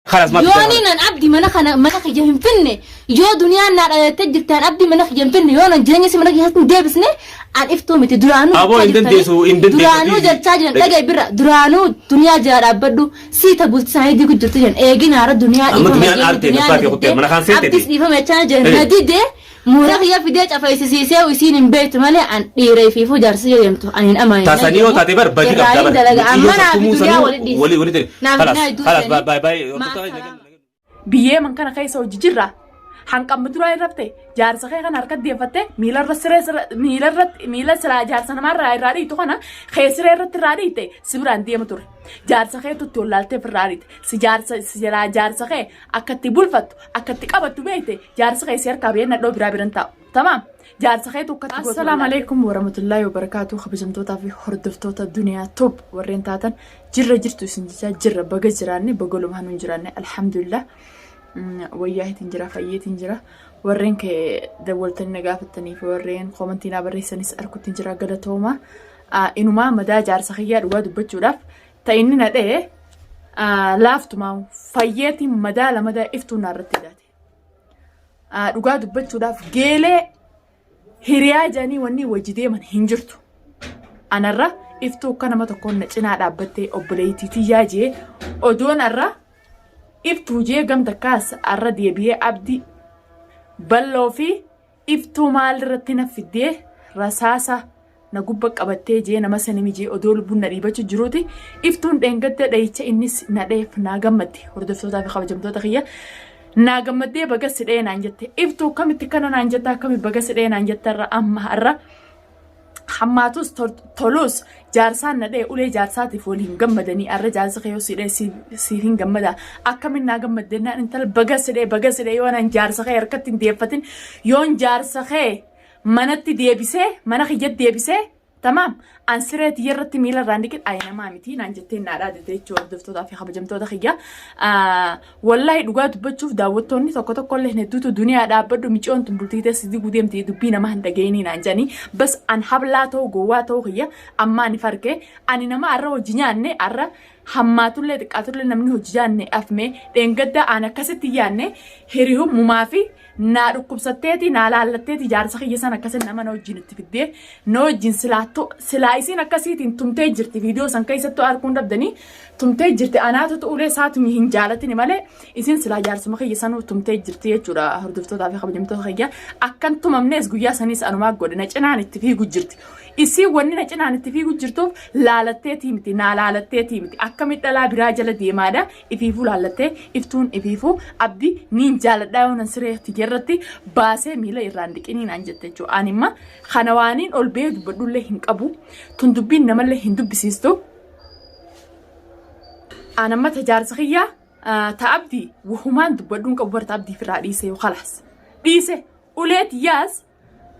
خلاص ما يوني نان أبدي منخ جهم فيني يو دنيا نار تجرتان أبدي منخ جهم فيني يو نان جريني سمنخ يهتم ديبسني عن إفتو متى درانو أبو إندن ديسو درانو جرتاجن لقى برا درانو دنيا جار أبدو سيتا بوت سعيدي كجرتين إيجي نار الدنيا أما دنيا أرتي نفاتي خطير منخان سيتي أبدي سيفهم يتاجن هدي مورخ يا في ديت أفايس سيسيا ويسين بيت مالي عن إيري في فجر سيريمتو عن الأمان تاسانيو تعتبر بدي كابتن أمانة بدنيا ولي خلاص باي باي بيه من كان خيسو ججرة حنقم بدراي ربته جارس خي كان حركت ديفته ميلر سرا جارس نمر راري تو كنا خيسر رت راري تي سبران دي متور جارس خي تو تولالته فراري سجارس جارس خي اكتي بولفت اكتي قبت بيته جارس خي سير كابين ندو برابرنتا تمام جارس خي تو كتي السلام عليكم ورحمه الله وبركاته خبجمتوتا في خردفتوتا الدنيا توب ورينتاتن جرجرتو سنجا جر بغجراني بغلوم هنون جراني الحمد لله وياه تنجرا فيه تنجرا ورين كدولتني نقافتني في ورين خومنتينا بريسنس أركو تنجرا قدتهما إنما مدى جارس خيار واد بجولاف تايننا ده لافتما فيتي مدى لمدى افتو نارتداتي وقاد بجولاف جيلي هريا جاني وني وجدي من هنجرتو أنا را افتو كان ما تكون نجنا دابتي أبليتي تيجي أدون الرا إفتو جي قم تكاس الرد يبيه عبدي بلو في إفتو مال رتنا في الديه رساسة نقوبك أبتي جي نمسا نميجي أدول بنا ريباتو جروتي إفتو دنقد دايتش إنس نديف ناقمتي وردفتو تافي خبجمتو تخيا ناقمتي بقى سيدين عنجتي إفتو كم تكنا عنجتا كم بقى سيدين عنجتا أما الرا حماتوس تولوس جارسان ندي أولي جارساتي فولين جمدني أرى جارس خيو سيرين جمدا أكمل ناجمد دنا أنت البجس ده وانا جارس خير كتن ديفتن يون جارس خير منت ديبسه من خيجت ديبسه تمام أنسرت يرت ميلا راندك أينا ما متين أنجتين نارا دتيجو دفتو ده في خبجمتو ده خيجا والله لقات بتشوف داوتوني تقطع كل هندوتو دنيا ده بدو ميجون تنبلتي تسدي قديم تيجي بينا ما هندجيني نانجاني بس أن حبلاتو جواتو خيجا أما نفرقه أنا ما أرى وجناني أرى حماتو اللي دكاتو اللي نمني وجناني أفمي لإنجدا أنا كستياني هريهم ممافي نارو كبستيتي نالالتيتي جارس خيجا سنة كسر نما نوجينتي في الديه نوجين سلايسين أكاسيتين تمتجرتي فيديو سانكايستو أركون ربدني تمتجرتي أنا تقولي ساعة مين جالتني ماله إذن سلا جارس ما خيجا سنو تمتجرتي جورا هردفتو دافي خبجمتو خيجا أكنتم أمنيس جويا سنيس أنا ما أقول نجنا نتفي جرتي إسي وني نجنا نتفي جرتو لالتيتي متي نالالتيتي متي أكمل لا براجل ديمادا إفيفو لالتي إفتون إفيفو أبدي نين جالت داون نسريه تجرتي باسه ميلا إيراندك إني نانجتجو أنيما خنوانين أول بيد بدول له هنكابو تندبين نمل له هندب بسيستو أنا ما تجارس خيا تأبدي وهمان دبدون كبر تأبدي في رئيسه وخلاص رئيسه وليت ياس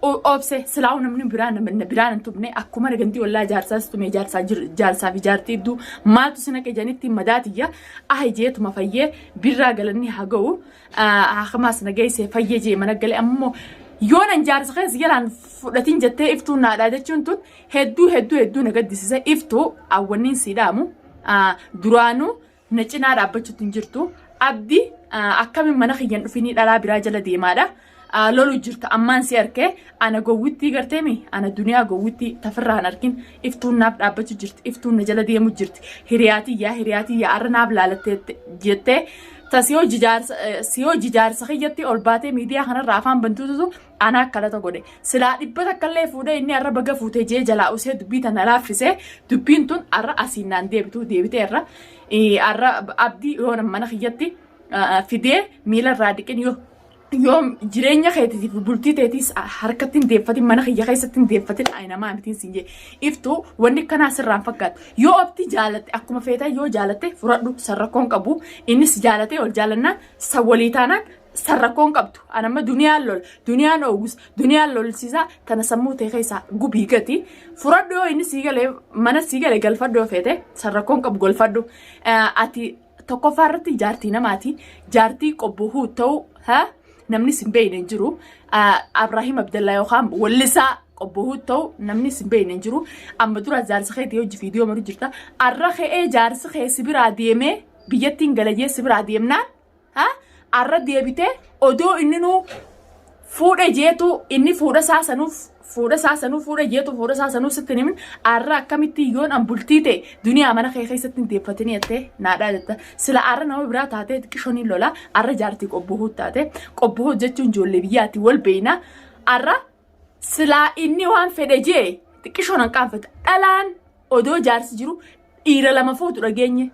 أو أبسه سلاونا من بران أنتم بني أكو مرة جنتي ولا جارساس تمي جارسا في جارتي دو ما تسنى كجانتي مداتية أهيجيت ما فيه بالرجلني هجو خماس نجيسه فيه جي من الجل أمه يونا جارس خيز يلان فلتين جتة إفتو نادة تشونتون هدو نقد سيسه إفتو أولين سيدامو درانو نجنا رابطة تنجرتو أبدي أكمل مناخيان فيني لا براجل ديمادا لولو جرت أمان سيركه أنا جوّتي قرتمي أنا الدنيا جوّتي تفرّه نركن إفتون ناب رابطة جرت إفتون نجلا ديمو جرت هرياتي يا أرنا بلالة جتة سيو ججار سخيجتي أولباتي ميديا خنا رافان بنتوتو أنا كلا تقولي سلا إبتا كلا فودا إني أرى بقى فوتي جي جلا أوسه دبيتا نلافسه دبينتون أرى أسينان ديبتي أرى أرى أبدي يوم ما نخيجتي فيدي ميلا راديكن يوم جرينيا خيتي في بولتي تيتيس حركتين ديفتين ما نخيجا خيستين ديفتين أينا ما عمتين سنجي إفتو وني كان أسرّان فقط يو أبتي جالتي أكو ما فيتا يو جالتي فرادو سرّكون كابو إنس جالتي والجالنا سواليتانا سرّكون كابتو أنا ما دنيا نوغس دنيا لول سيسا تنسمو تيخيسا قبيقتي فرادو إنس سيغالي مانا سيغالي قلفادو فيتا سرّكون كاب قلفادو أتي تقو فارتي جارتي نماتي جارتي قبوهو تو ها نمني سنبين نجرو إبراهيم عبد الله يوخام ولسا قبوه تو نمني سنبين نجرو أما دورا جارس خيتي يوجي فيديو مرو جرتا الرخي جارس خي سبيرا ديمه biyyattiin galajee sibiraa deemnaan arra deebitee odoo inni nu fuudha jeetu inni fuudha saasanuu sitti nimin arra akkamitti yoon an bultii ta'e duniyaa mana kee keessatti hin deeffatanii jettee naadhaa jetta sila arra nama biraa taatee xiqqishooniin lola arra jaartii qobbohuu taate qobbohuu jechuun ijoollee biyyaatti wal beeyna arra sila inni waan fedhe jee xiqqishoon an qaanfata dhalaan odoo jaarsi jiru dhiira lama fuutu dhageenye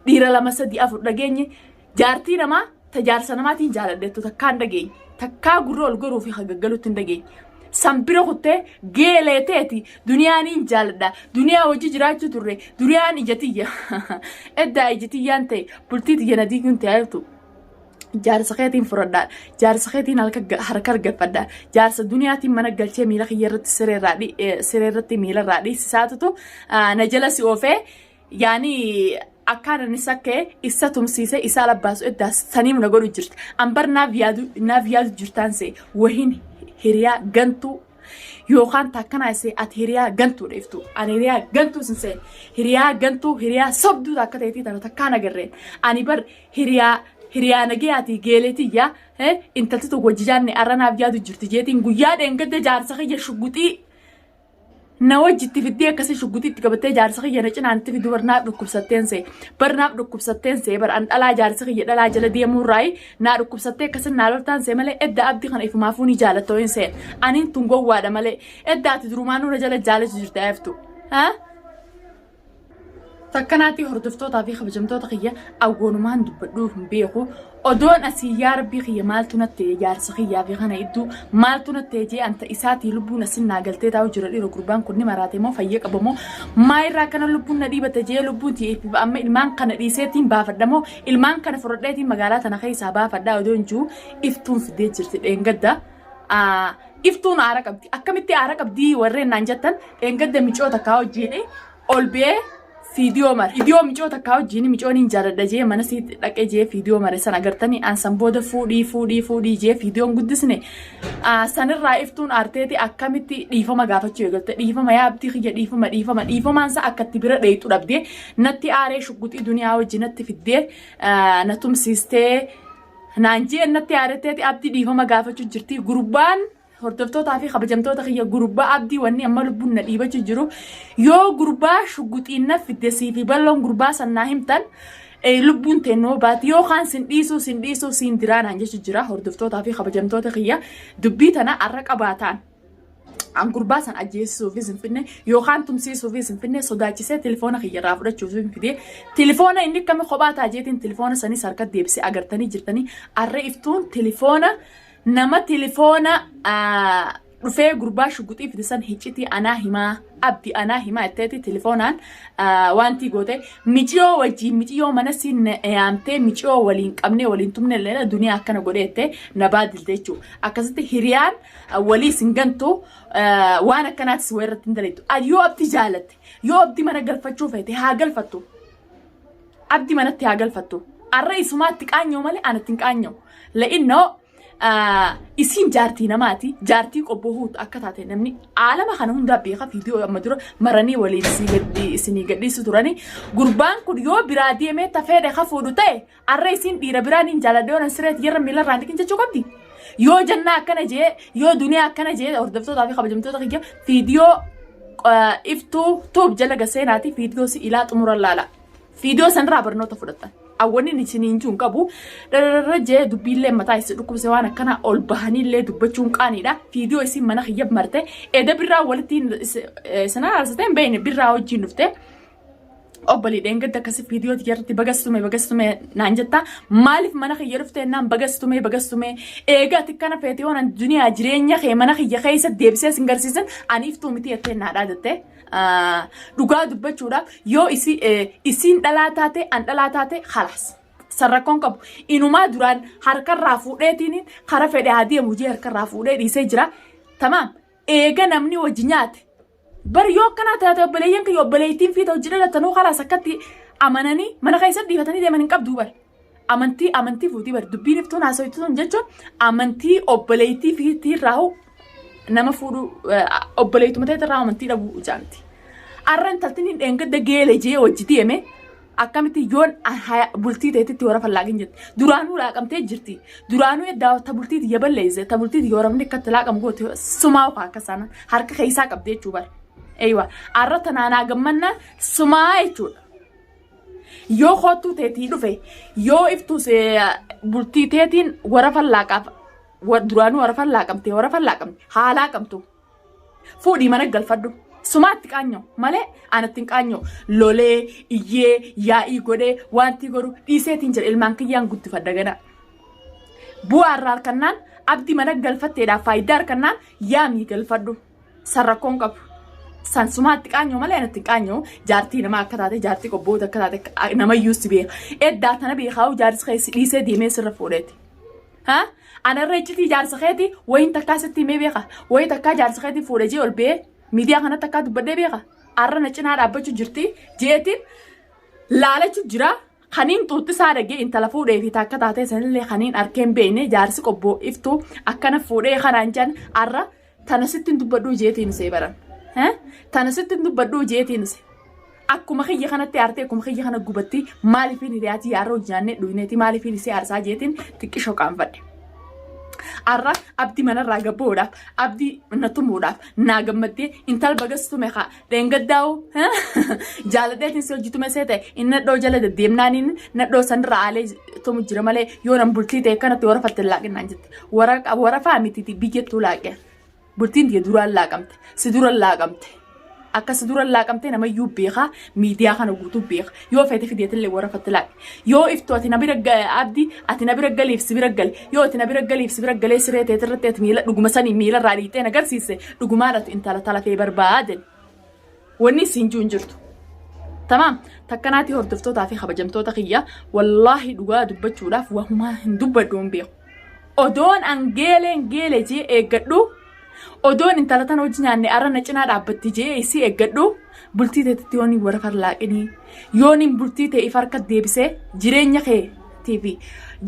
dhiira lama sadii afur dhageenye jaartii namaa tajaarsa namaatiin jaaladheettu takkaan dhageenye takkaa gurra ol goruu fi hagaggaluutti hin dhageenye sambira kuttee geeleeteeti duniyaaniin jaaladha duniyaa hojii jiraachuu turre duriyaan ijatiyya eddaa ijatiyyaan ta'e bultii tiyya nadii kun ta'eetu jaarsa keetiin furadhaan jaarsa keetiin harka argafadhaan jaarsa duniyaatiin mana galchee miila kiyyarratti sireerratti miila irraa dhiisisaatutu na jala si oofee yaani akkaan inni sakkee isa tumsiisee isaa labbaasu eddaas saniim na godhu jirti ambar naaf yaadu jirtaan see wahin hiriyaa gantuu yookaan takkana isee ati hiriyaa gantuu dheeftu ani hiriyaa gantuu sin seen hiriyaa gantuu hiriyaa sobduu akka ta'eetii tana takkaan agarreen ani bar hiriyaa nageeyaati geeleetiyyaa intaltitu wajji jaanne arra naaf yaadu jirti jeetiin guyyaa dheengadda jaarsa kiyya shugguxii na wajjitti fiddee akkasii shugguxiitti qabattee jaarsa kiyya na cinaanitti fiduu barnaaf dhukkubsatteen see bar an dhalaa jaarsa kiyya dhalaa jala deemuurraayi naa dhukkubsattee akkasin naa loltaan see malee edda abdii kana ifumaafuu ni jaalattoo hin seen aniin tun gowwaadha malee edda ati durumaanuu na jala jaalatu jirta eeftu takkanaatti hordoftootaa fi kabajamtoota kiyya awwoonumaan dubbadhuu hin beeku odoon asii yaa rabbii kiyya maaltu nattee jaarsa kiyyaa fi kana idduu maaltu nattee jee anta isaatii lubbuun asin naa galtee taa'u jira dhiiroo gurbaan kun ni maraate moo fayyee qabamoo maayirraa kana lubbuun na dhiibata jee lubbuun ti'eef amma ilmaan kana dhiiseetiin baafadhamoo ilmaan kana fudhadheetiin magaalaa tana keessaa baafadhaa odoon jiru iftuun fidee jirti dheengadda iftuun aara qabdi akkamitti aara qabdii warreen naan jettan dheengadda micoota kaa wajjiin ol bee Video miicoo takkaa wajjin miicoon hin jaaladha jee mana sitti dhaqee jee video mare sana agartanii aansan booda fuudhii jee videoon guddisne sanirraa iftuun aarteeti akkamitti dhiifama gaafachuu eegalte dhiifama yaa abdii kiyya dhiifamaansa akkatti bira dheeyxu dhabdee natti aaree shugguxii duniyaa wajjin natti fiddee na tumsiistee naan jee natti aareteeti abdii dhiifama gaafachuu jirti gurbaan hordoftootaa fi kabajamtoota kiyya gurbaa abdii wanni amma lubbuun na dhiibachuu jiru yoo gurbaa shugguxiin na fiddesii fi balloon gurbaa sannaa himtan lubbuun teennoo baati yookaan sin dhiisuu siin diraanaan jechu jira hordoftootaa fi kabajamtoota kiyya dubbii tana arra qabaataan an gurbaa san ajjeesisuufis hin finne yookaan tumsiisuufis hin finne sodaachisee telefoona kiyyarraa fudhachuuf hin fide telefoona inni akkami kophaa taajeetiin telefoona sanis harka deebisee agartanii jirtanii arra iftuun telefoona nama telefoona dhufee gurbaa shugguxii fidisan hiccitii anaa himaa abdi anaa himaa etteeti telefoonaan wanti goote miciyoo wajjiin miciyoo mana siin yaamtee miciyoo waliin qabnee waliin tumne illee duniyaa akkana godheettee na baadiltee jechuudha akkasitti hiriyaan walii sin gantu waan akkanaatti si weerratti hin daleettu yoo abdi jaalatte yoo abdi mana galfachuu feete haa galfattu abdi manatti haa galfattu arra isumaatti qaanyoo malee anatti hin qaanyoo la'innoo isin jaartii namaati jaartii qobbohuutu akka taate namni aalama kana hundaa beeka viidiyoo amma dura maranii waliin isinii gadhiisu turani gurbaan kun yoo biraa deemee tafeedhe ka fuudhu ta'e arra isin dhiira biraan hin jaaladhe oolan sireet yerra miila irraan dhiqin jechuu qabdi yoo jannaa akkana jee yoo duniyaa akkana jee hordoftootaa fi kabajamtoota kiyya viidiyoo iftuu tuub jala gaseenaati viidiyoo si ilaa xumuran laala viidiyoo sanirraa barnoota fudhatan awwanni isiniin jiun qabu dararajee dubbiillee mataa isin dhukkubse waan akkana ol bahaniillee dubbachuun qaaniidha viidiyoo isin mana kiyyab marte eda birraa walitti sana haasateen beeyne birraa wajjiin dhufte obboleedhaan gadda akkasii viidiyoo tiyyaarratti bagastume naan jetta maaliif mana kiyya dhufte naan bagastume eegaati kana feete waan duniyaa jireenya kee mana kiyya keessa deebisee sin garsiisan aniiftuu miti jettee naadhaa jettee dhugaa dubbachuudhaaf yoo isin dhalaa taate an dhalaa taate khalaas sarrakkoon qabu inumaa duraan harkarraa fuudheetiin kara fedhe haa deemu jee harkarraa fuudhee dhiisee jira tamaam eega namni wajji nyaate bar yoo akkanaa taate obboleeyyan kiyya obboleeytiin fiita hojii dhalatanuu khalaas akkatti amananii mana keessa dhiifatanii deeman hin qabduu bar amantii fuutii bar dubbiin iftuun haasawituun jechuun amantii obboleeytii fiitii irraa nama fuudhu obboleeytuma ta'e irraa amantii dhabuu jaanti arran taltiin dheengadda geelee jee wajji deeme akkamitti yoon bultii teetitti warra fallaaqin jirti duraanuu laaqamtee jirti duraanuu eddaa ta bultiiti yaballeesse ta bultiiti yooramni akkatti laaqam goote sumaa akka sana harka keessaa qabdee jechuu bara eeywa arra tanaanaa gammannaa sumaa jechuudha yoo kootuu teetii dhufe yoo iftuus bultii teetiin warra fallaaqaaf duraanuu warra fallaaqamte haalaa qabtu fuudhii mana galfadhu sumaatti qaanyo malee anatti hin qaanyo lolee iyyee yaa'ii godhee wanti godhu dhiiseetiin jira ilmaan kiyyaan guddifadha gana bu'aa irraa harkannaan abdii mana galfatteedhaaf faayidaa harkannaan yaamii galfadhu sarrakkoon qabu san sumaatti qaanyo malee anatti hin qaanyo jaartii namaa akka taate jaartii qobboota akka taate namayyuu si beeka eddaa tana beekaa'u jaarsi keessi dhiisee deemee sirra fuudheeti ana reechitii jaarsa keetii wayin takkaa sitti himee beeka wayi takkaa jaarsa keetii fuudhee jee ol bee miidiyaa kanatti akka dubbadhee beeka arra na cinaa dhaabbachuu jirti jeetiin laalachuu jira kaniin xuuxisaa dhagee intala fuudhee fi takka taatee sanillee kaniin arkeen beekne jaarsi qobboo iftuu akkana fuudhee kanaan jan arra tana sittiin dubbadhuu jeetiin see baran tana sittiin dubbadhuu jeetiin see akkuma kiyya kanatti aartee akkuma kiyya kana gubatti maaliifin hiriyaati yaaroo jaannee dhuyneeti maaliifin isee aarsaa jeetiin xiqqishoo qaanfadhe. arra abdi manarraa gabboodhaaf abdi natumuudhaaf naa gammaddee intal bagastume haa deengaddaa'u jaaladheetiin si hojjitume see ta'e inni nadhoo jala deddeemnaaniin nadhoo sanirra aalee tumu jira malee yoo nan bultii ta'e kanatti warra fatte laaqinnaan jette warra faamitiiti biyyattuu laaqee bultiin diye duraan laaqamte si duraan laaqamte akka si duraan laaqamte namayyuu beekaa miidiyaa kana guutuu beeka yoo feete fideetillee warra fatte laaqe yoo iftu ati nabira abdi ati nabira galiif si bira gale yoo ati nabira galiif si bira galee siree teetirratti ati miila dhuguma sanii miila irraa dhiitee agarsiise dhugumaadhatu intala talafee barbaaden wanni siin juun jirtu. Tamaam takkanaati hordoftootaa fi kabajamtoota kiyya wallaahi dhugaa dubbachuudhaaf wahumaa hin dubbadduun beeku odoon angeeleen geele jee eeggadhu odoon intala tan hojii nyaanne arra na cinaa dhaabbatti jee isii eeggadhu bultii teetitti yooniin warra farlaaqinii yooniin bultii ta'e if harka deebisee jireenya kee TV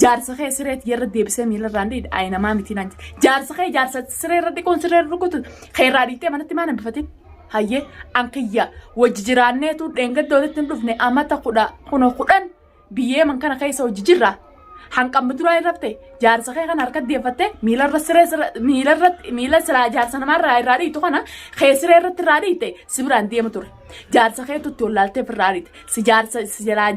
jaarsa kee sireet yerra deebisee miila irraan dhiidha ayinamaa miti naan jaarsa kee jaarsa siree irra dhiqoon siree irra rukutu keerraa dhiitee manatti maan hambifatin hayyee ankiyya wajji jiraanneetu dheengadda walitti hin dhufne amata kudhan biyyee man kana keessa hojii jirra hanqamma duraa irratti jaarsa kee kan harka deeffatte miila irra siree miila silaa jaarsa namarraa irraa dhiitu kana kee siree irratti irraa dhiite si biraan deema ture jaarsa kee tutti wallaalteef irraa dhiite si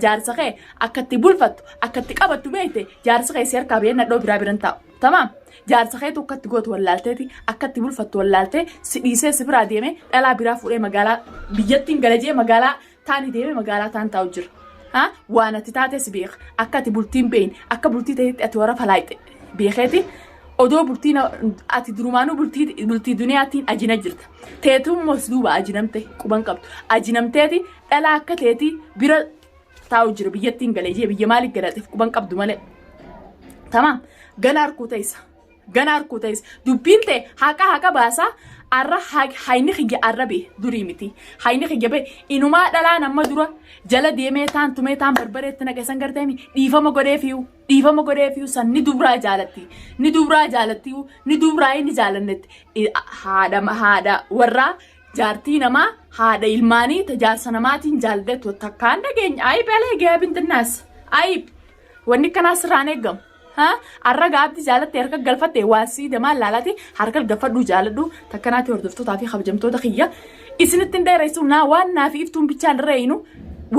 jaarsa kee akkatti bulfattu akkatti qabattu beekte jaarsa kee si harkaa biyya nadhoo biran taa'u tamaam jaarsa kee akkatti gootu wallaalteeti akkatti bulfattu wallaaltee si dhiisee si biraa deeme dhalaa biraa fuudhee magaalaa biyyattiin galajee magaalaa taani deeme magaalaa taan taa'u jira. waan ati taates beek akka ati bultiin beeyin akka bultii ta'etti ati warra falaayite beekeeti odoo bultiin ati durumaanuu bultii duniyaatiin ajina jirta teetummoos duuba ajinamte quban qabdu ajinamteeti dhalaa akka teetii bira taa'u jira biyyattiin galee biyya maaliif galateef quban qabdu malee tamaam gana harkuu ta'is dubbiin ta'e haqa baasaa arra hayni xiyya arrabe durii miti hayni xiyya be inumaa dhalaa nama dura jala deemee taan tumee taan barbareetti naqesan garteemi dhiifama godheefiyu san ni dubraa jaalatti ni dubraa inni jaalannetti haadha warraa jaartii namaa haadha ilmaanii tajaajila namaatiin jaaladhetu takkaan dhageenya ayib elee gaabintinnaas ayib wanni kanaas irraan eegamu. arra gaabdi jaalatte harka galfatte waasii damaan laalati harka galfadhu jaaladhu takkanaati hordoftootaa fi kabajamtoota kiyya isinitti dheeressu naa waan naa fi iftuun bichaan reeynu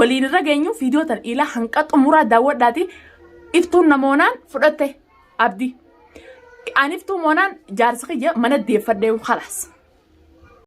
waliin irra geenyu fiidiyootan ila hanqa xumuraa daawwadhaati iftuun namoonaan fudhatte abdi an iftuu moonaan jaarsa kiyya mana deeffadhee khalaas